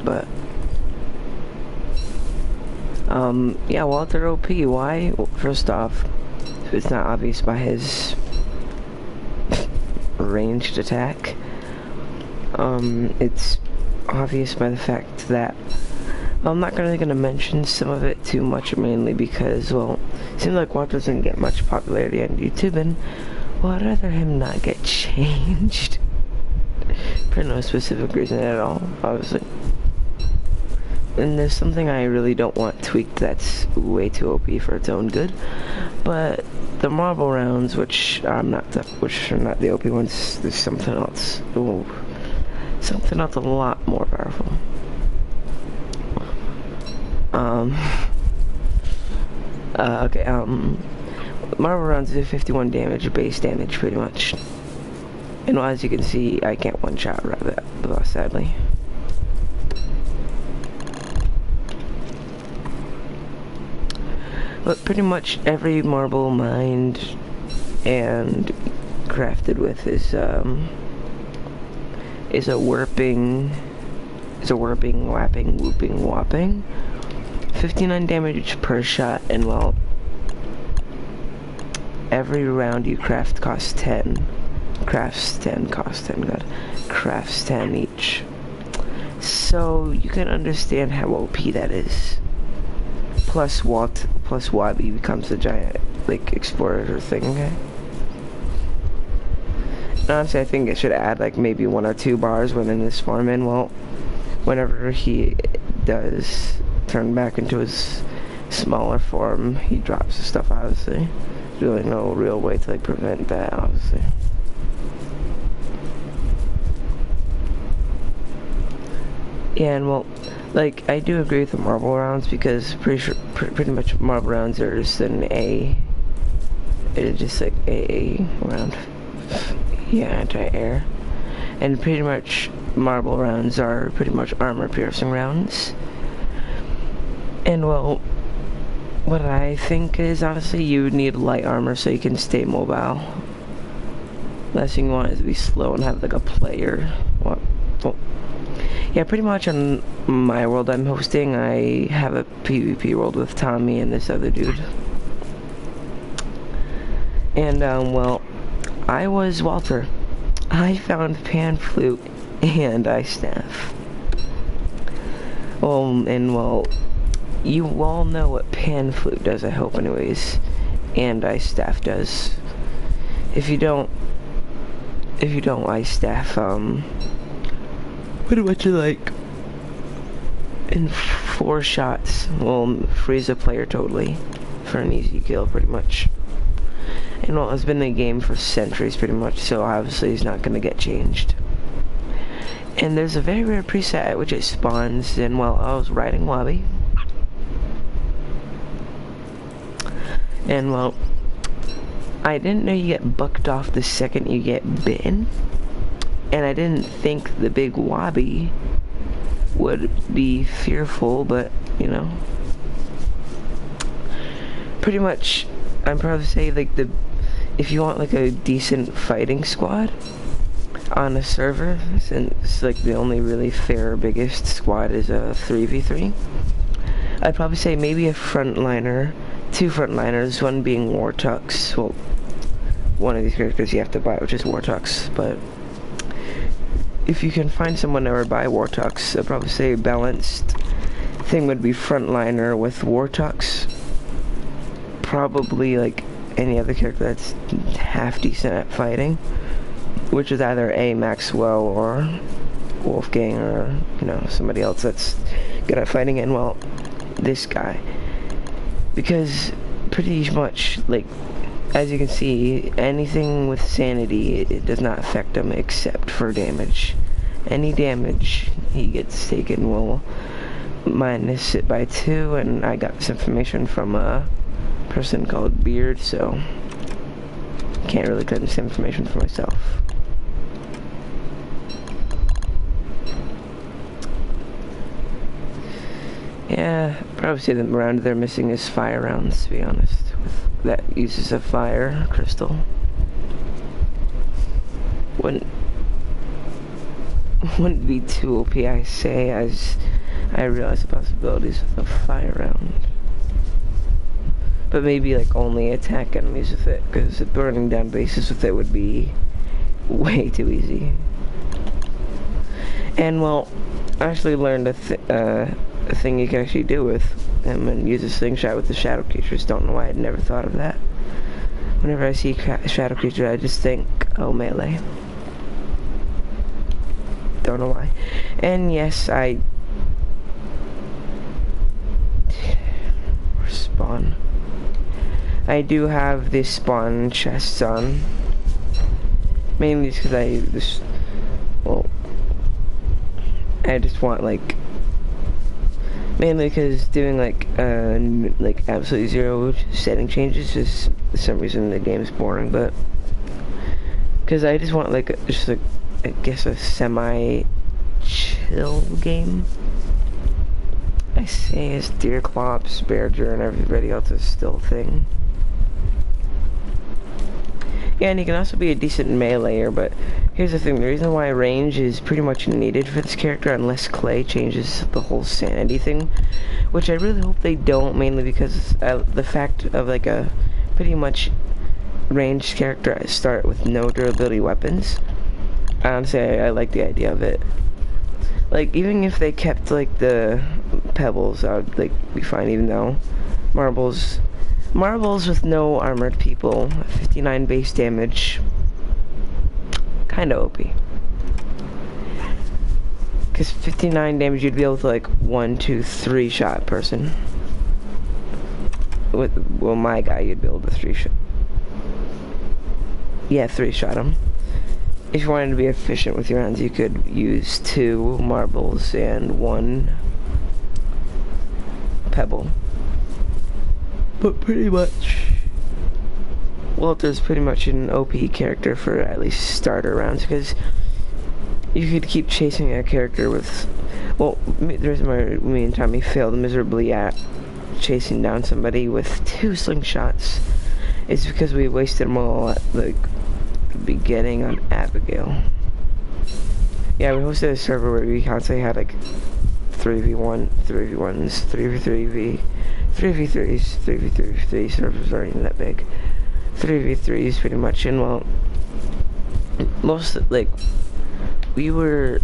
but yeah, Walther OP. Why? Well, first off, it's not obvious by his ranged attack. It's obvious by the fact that I'm not really gonna mention some of it too much, mainly because, well, it seems like Walther doesn't get much popularity on YouTube, and well, I'd rather him not get changed for no specific reason at all, obviously. And there's something I really don't want tweaked that's way too OP for its own good, but the marble rounds, which are not the OP ones, there's something else. Ooh, something else a lot more powerful. Okay, marble rounds do 51 damage, base damage, pretty much. And well, as you can see, I can't one-shot Rabbit, sadly. But pretty much every marble mined and crafted with is a warping, lapping, whooping, whopping. 59 damage per shot, and well, every round you craft costs 10. Crafts 10 crafts 10 each. So you can understand how OP that is. Plus Wabi becomes a giant, like, explorer thing, okay? Honestly, I think it should add, like, maybe 1 or 2 bars within this farm, and well, whenever he does turn back into his smaller form, he drops the stuff, obviously. There's really no real way to, like, prevent that, obviously. Yeah, and well, like, I do agree with the marble rounds, because pretty much marble rounds are just an A. It's just like AA round. Yeah, anti-air. And pretty much marble rounds are pretty much armor piercing rounds. And well, what I think is, honestly, you need light armor so you can stay mobile. Last thing you want is to be slow and have like a player. Well, yeah, pretty much on my world I'm hosting, I have a PvP world with Tommy and this other dude. And well, I was Walther. I found Pan Flute and Ice Staff. Well, you all know what Pan Flute does, I hope, anyways, and Ice Staff does. If you don't, Ice Staff, pretty much like, in 4 shots, will freeze a player totally for an easy kill, pretty much. And well, it's been in the game for centuries, pretty much, so obviously it's not gonna get changed. And there's a very rare preset at which it spawns, and well, I was riding Wabi. And well, I didn't know you get bucked off the second you get bitten. And I didn't think the big Wabi would be fearful, but, you know. Pretty much, I'm proud to say, like, if you want, like, a decent fighting squad on a server, since, like, the only really fair, biggest squad is a 3v3, I'd probably say maybe a frontliner, 2 frontliners, one being Wartux. Well, one of these characters you have to buy, which is Wartux, but if you can find someone to ever buy Wartux, I'd probably say a balanced thing would be frontliner with Wartux. Probably like any other character that's half decent at fighting, which is either a Maxwell or Wolfgang, or, you know, somebody else that's good at fighting, and well, this guy. Because pretty much, like, as you can see, anything with sanity, it does not affect him except for damage. Any damage he gets taken will minus it by 2, and I got this information from a person called Beard, so can't really get this information for myself. Yeah, probably say the round they're missing is fire rounds, to be honest. That uses a fire crystal. Wouldn't be too OP, I say, as I realize the possibilities of fire round. But maybe like only attack enemies with it, because burning down bases with it would be way too easy. And well, I actually learned a thing you can actually do with him and use a slingshot with the shadow creatures. Don't know why I'd never thought of that. Whenever I see shadow creature, I just think, oh, melee. Don't know why. And yes, spawn. I do have this spawn chests on. Mainly because I just want like, mainly because doing like absolutely zero setting changes is for some reason the game's boring, but because I just want like I guess a semi chill game. I say as Deerclops, Bearger, and everybody else is still a thing. Yeah, and he can also be a decent meleeer, but here's the thing, the reason why range is pretty much needed for this character unless Clay changes the whole sanity thing, which I really hope they don't, mainly because the fact of like a pretty much ranged character I start with no durability weapons. Honestly, I like the idea of it. Like, even if they kept like the pebbles, I would like be fine, even though marbles with no armored people, 59 base damage, kinda OP. Because 59 damage, you'd be able to like 1, 2, 3 shot person. With, well, my guy, you'd be able to 3 shot. Yeah, 3 shot him. If you wanted to be efficient with your rounds, you could use 2 marbles and 1 pebble. But pretty much, Walter's pretty much an OP character for at least starter rounds, because you could keep chasing a character with, well, the reason why me and Tommy failed miserably at chasing down somebody with 2 slingshots is because we wasted them all at the beginning on Abigail. Yeah, we hosted a server where we constantly had like 3v1, 3v1s, 3v3v, 3v3s, 3v3v3 servers aren't even that big. 3v3s pretty much, and well, most, like, we were,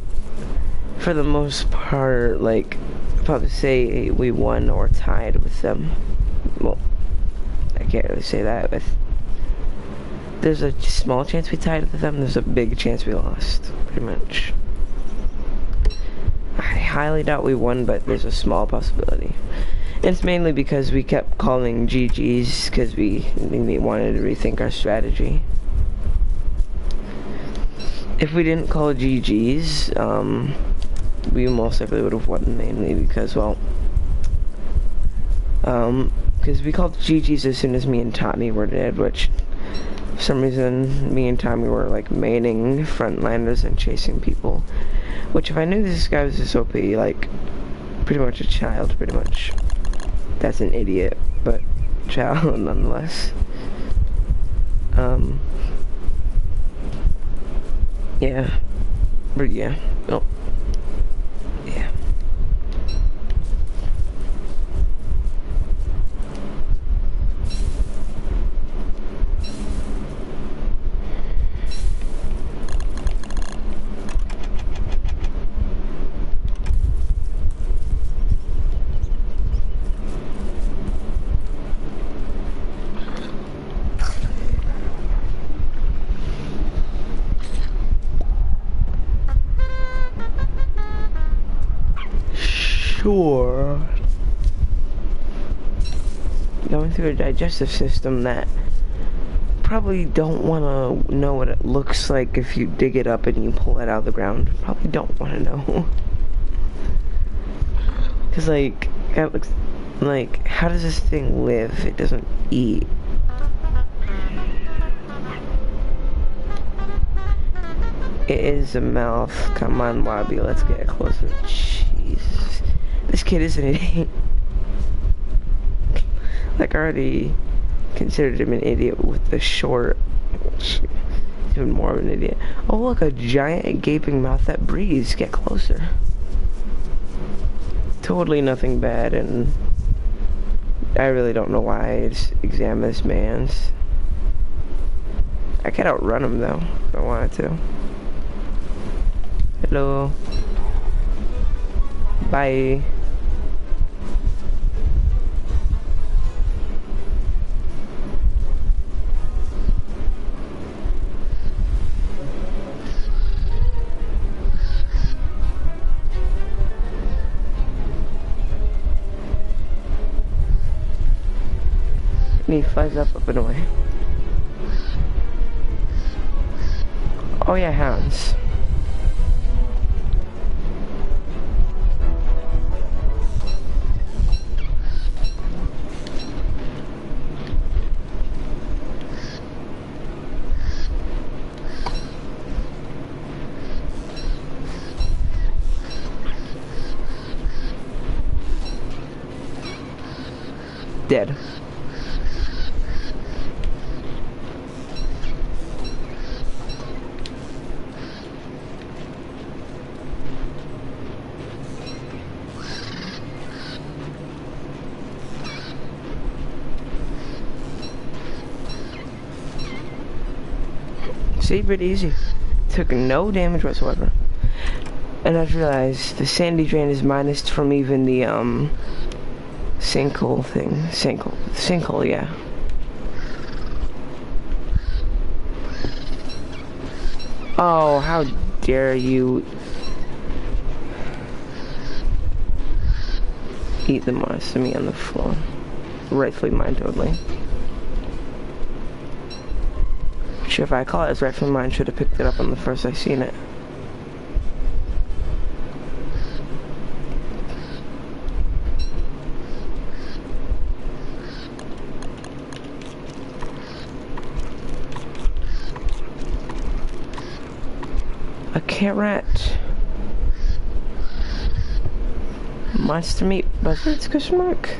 for the most part, like, probably say we won or tied with them. Well, I can't really say that, but there's a small chance we tied with them, there's a big chance we lost, pretty much. I highly doubt we won, but there's a small possibility. And it's mainly because we kept calling GGs, because we wanted to rethink our strategy. If we didn't call GGs, we most likely would have won, mainly because, well, because we called GGs as soon as me and Tommy were dead, which, for some reason, me and Tommy were, like, maining frontliners and chasing people. Which, if I knew this guy was this OP, like, pretty much a child, pretty much. That's an idiot, but child nonetheless. Yeah. But yeah. Oh. Yeah. Sure. Going through a digestive system that probably don't want to know what it looks like if you dig it up and you pull it out of the ground. Probably don't want to know. Because, like, that looks like, how does this thing live? It doesn't eat. It is a mouth. Come on, Lobby, let's get closer. Jesus. This kid is an idiot. Like, I already considered him an idiot with the short. Even more of an idiot. Oh, look, a giant gaping mouth that breathes. Get closer. totally nothing bad, and I really don't know why I just examine this man's. I could outrun him though, if I wanted to. Hello. Bye. And he flies up and away. Oh yeah, hounds. Dead. See, pretty easy. Took no damage whatsoever. And I just realized the sandy drain is minus from even the sinkhole thing. Sinkhole, yeah. Oh, how dare you eat the monster me on the floor. Rightfully mine, totally. Sure, if I call it as rightfully mine, should have picked it up on the first I seen it. A carrot. Monster meat buzzards, question mark?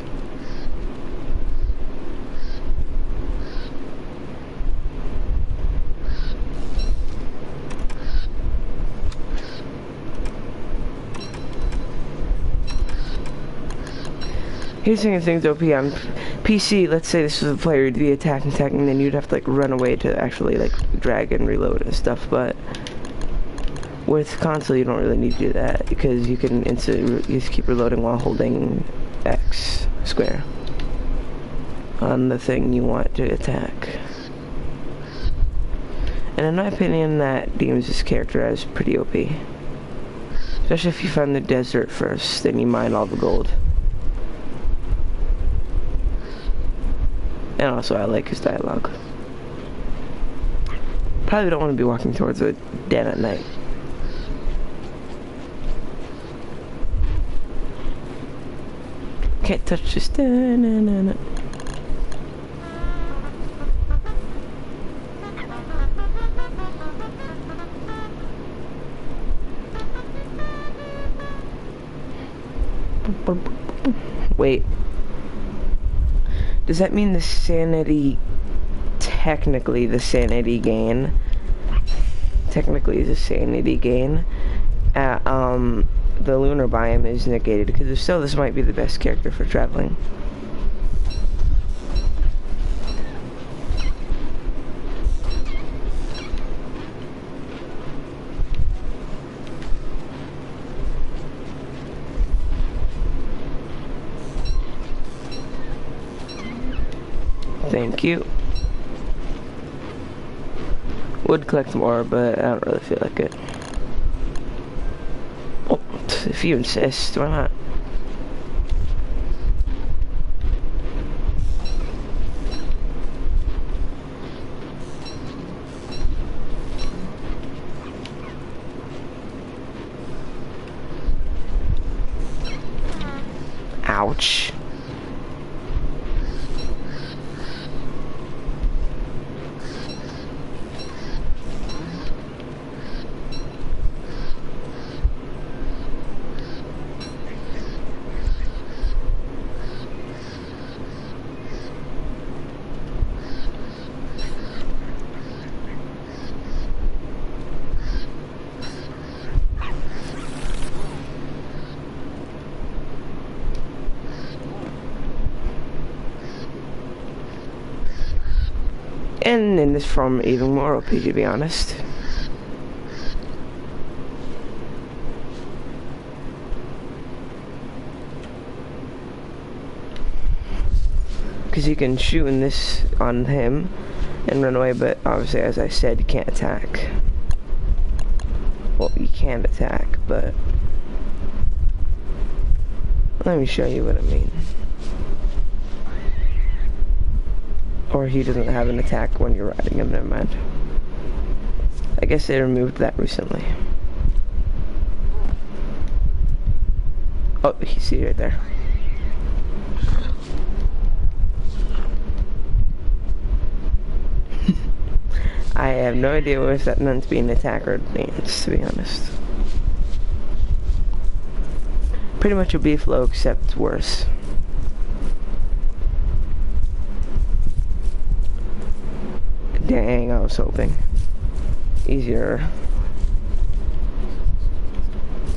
Here's the thing though, on PC, let's say this was a player, you'd be attacking, and then you'd have to like run away to actually like drag and reload and stuff, but with console you don't really need to do that because you can you just keep reloading while holding X square on the thing you want to attack. And in my opinion, that deems this character as pretty OP. Especially if you find the desert first, then you mine all the gold. And also, I like his dialogue. Probably don't want to be walking towards a den at night. Can't touch this. Da-na-na-na. Wait. Does that mean the sanity, technically the sanity gain at the lunar biome is negated? Because if so, this might be the best character for traveling. Thank you. Would collect more, but I don't really feel like it. Oh, if you insist, why not? Ouch. And in this form, even more OP, to be honest. Because you can shoot in this on him and run away, but obviously, as I said, you can't attack. Well, you can attack, but let me show you what I mean. Or he doesn't have an attack when you're riding him, never mind. I guess they removed that recently. Oh, you see it right there. I have no idea if that meant to be an attack or a dance, to be honest. Pretty much a B-flow, except worse. Dang, I was hoping. Easier.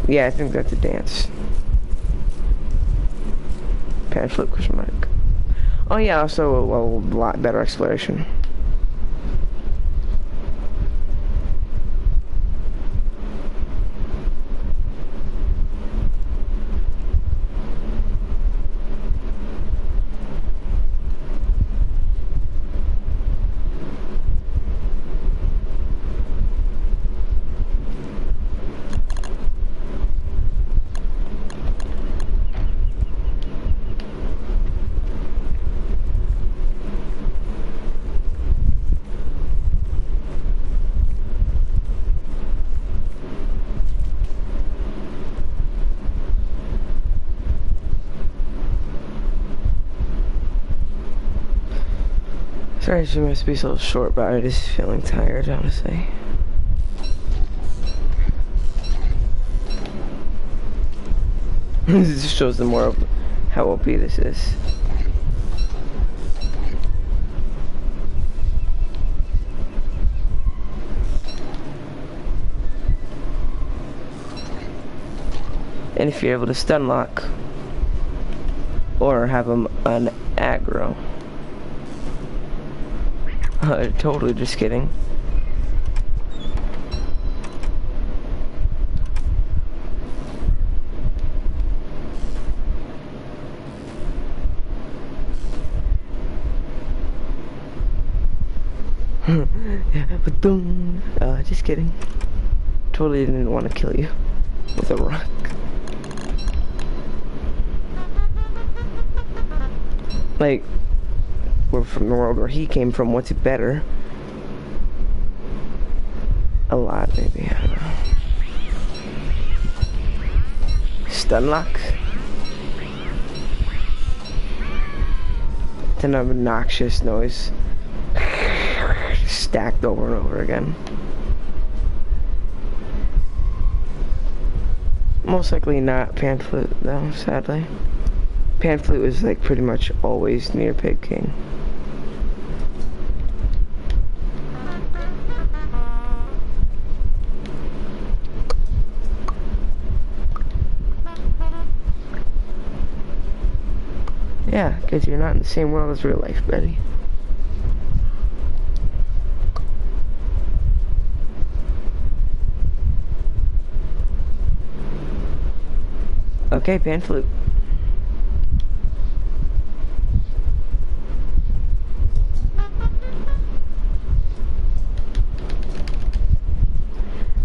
Yeah, I think that's a dance. Pan flip question mark. Oh yeah, also a lot better exploration. Sorry, she must be so short, but I'm just feeling tired, honestly. This just shows them more of how OP this is. And if you're able to stun lock or have them an aggro. Totally just kidding. Just kidding. Totally didn't want to kill you with a rock. Like, we're from the world where he came from. What's better? A lot, maybe. I don't know. Stun lock. It's an obnoxious noise. Stacked over and over again. Most likely not pan flute though, sadly. Pan flute is like pretty much always near Pig King. Yeah, because you're not in the same world as real life, Betty. Okay, pan flute.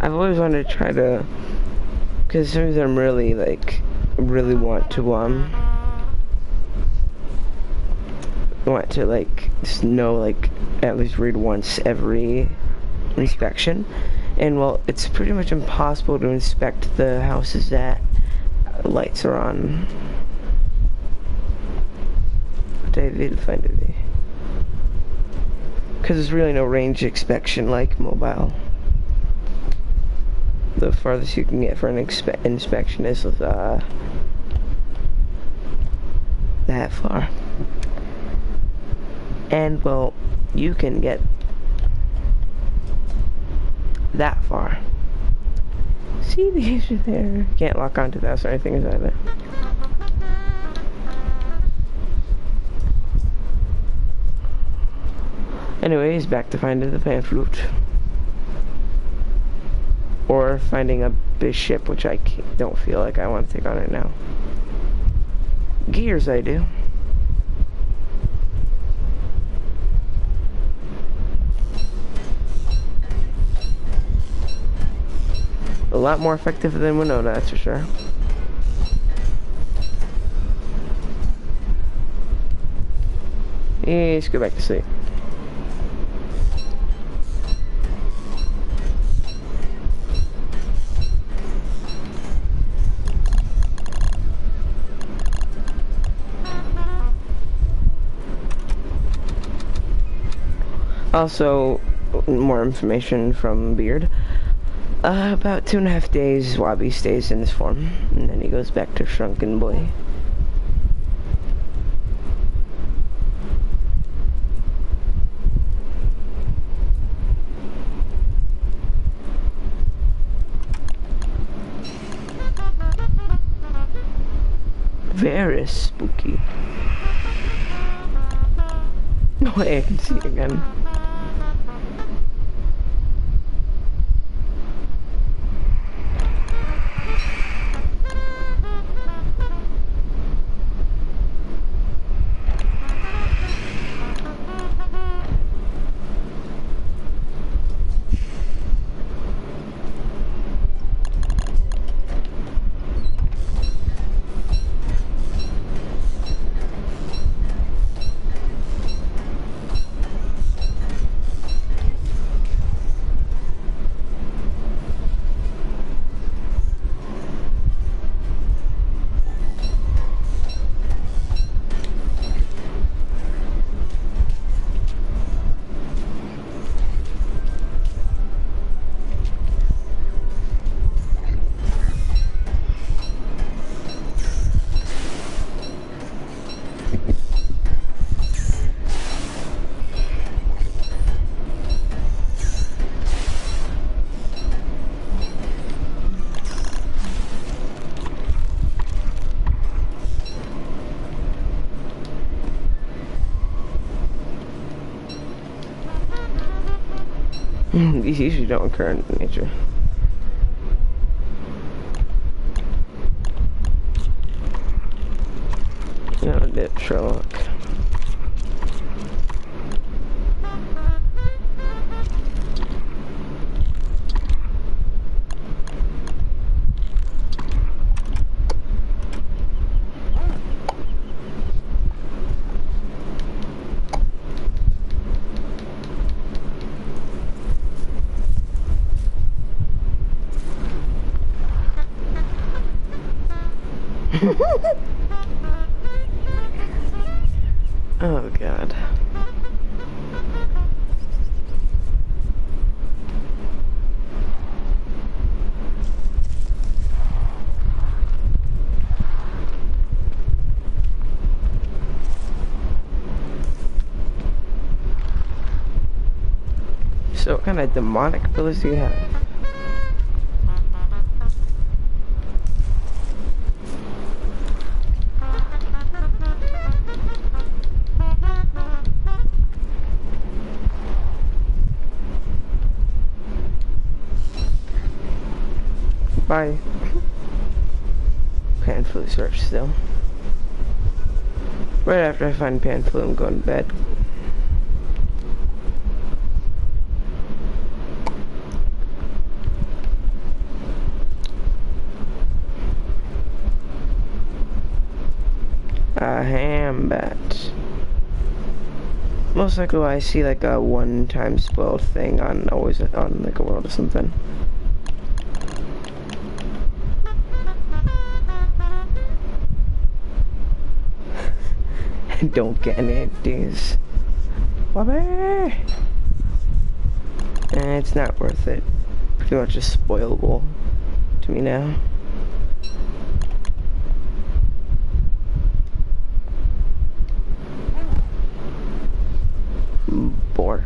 I've always wanted to try to, because sometimes I'm really want to just know, at least read once every inspection. And well, it's pretty much impossible to inspect the houses that lights are on. What did I find it? Because there's really no range inspection like mobile. The farthest you can get for an inspection is that far. And well, you can get that far. See, the issue there. Can't lock onto the house or anything is either. And Anyways, back to finding the pan flute. Or finding a big ship, which I don't feel like I want to take on right now. Gears I do. A lot more effective than Winona, that's for sure. Let's go back to sleep. Also, more information from Beard. About 2.5 days, Wabi stays in this form, and then he goes back to Shrunken Boy. Very spooky. No way I can see it again. These usually don't occur in nature. No, dip, Sherlock. Oh god. So what kind of demonic abilities do you have? Bye. Pan flute search still. Right after I find pan flute, I'm going to bed. A ham bat. Most likely I see like a one-time spoiled thing on always on like a world or something. Don't get any ideas. Bobby! It's not worth it. Pretty much just spoilable to me now. Bork.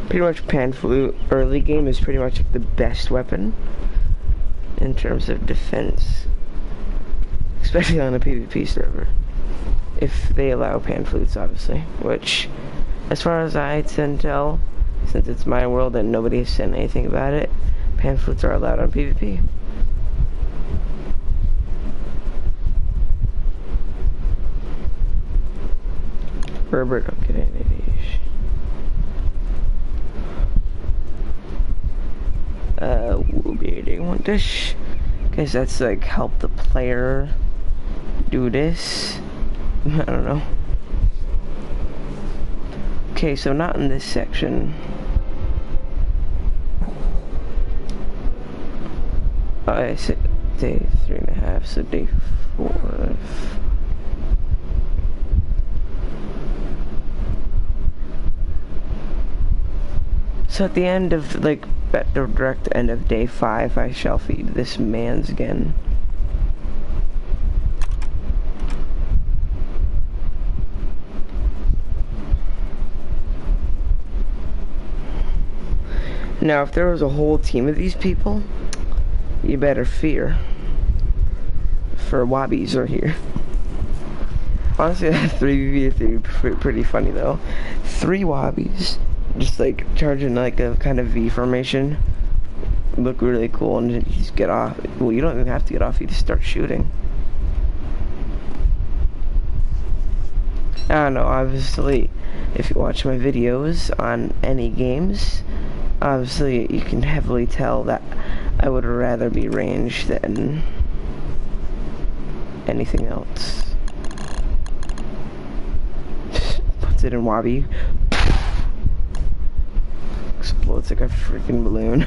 Pretty much pan flute early game is pretty much like the best weapon in terms of defense. Especially on a PvP server. If they allow pan flutes, obviously. Which, as far as I can tell, since it's my world and nobody has said anything about it, pan flutes are allowed on PvP. Herbert, okay, we want this, because that's like help the player do this. I don't know. Okay, so not in this section. I said day 3.5, so day 4. So at the end of, like, at the direct end of day 5, I shall feed this man's again. Now, if there was a whole team of these people, you better fear. For wobbies are here. Honestly, that 3v3 pretty funny though. 3 wobbies, just like charging like a kind of V formation. Look really cool, and you just get off. Well, you don't even have to get off, you just start shooting. I don't know, obviously, if you watch my videos on any games, obviously you can heavily tell that I would rather be ranged than anything else. Puts it in Wobby. Explodes like a freaking balloon.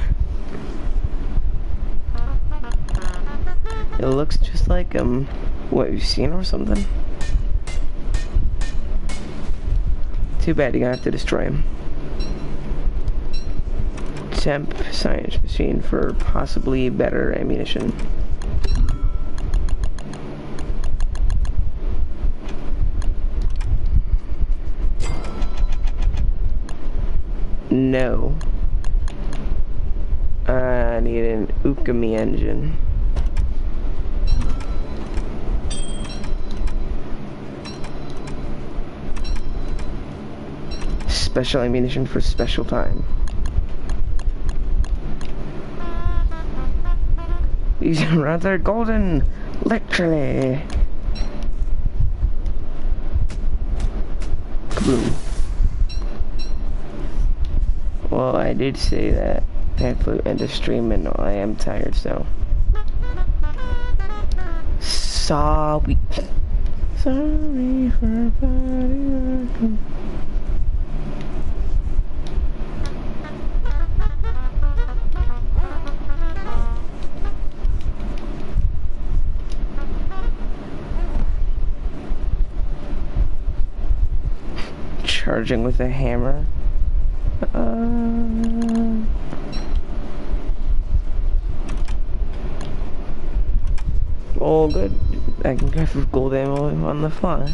It looks just like what you've seen or something. Too bad you're gonna have to destroy him. Temp science machine for possibly better ammunition. No. I need an Ukami engine. Special ammunition for special time. These rounds are golden, literally. Kaboom. Well, I did say that thankfully end the stream, and I am tired, so. Sorry. Sorry for body. Charging with a hammer. Oh, good. I can craft with gold ammo on the fly.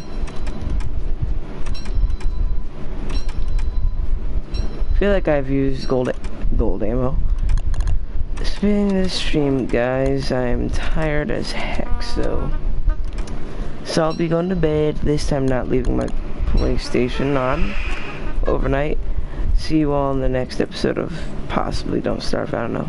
I feel like I've used gold ammo. Spinning this stream, guys. I am tired as heck, so I'll be going to bed. This time, not leaving my PlayStation on overnight. See you all in the next episode of possibly Don't Starve. I don't know.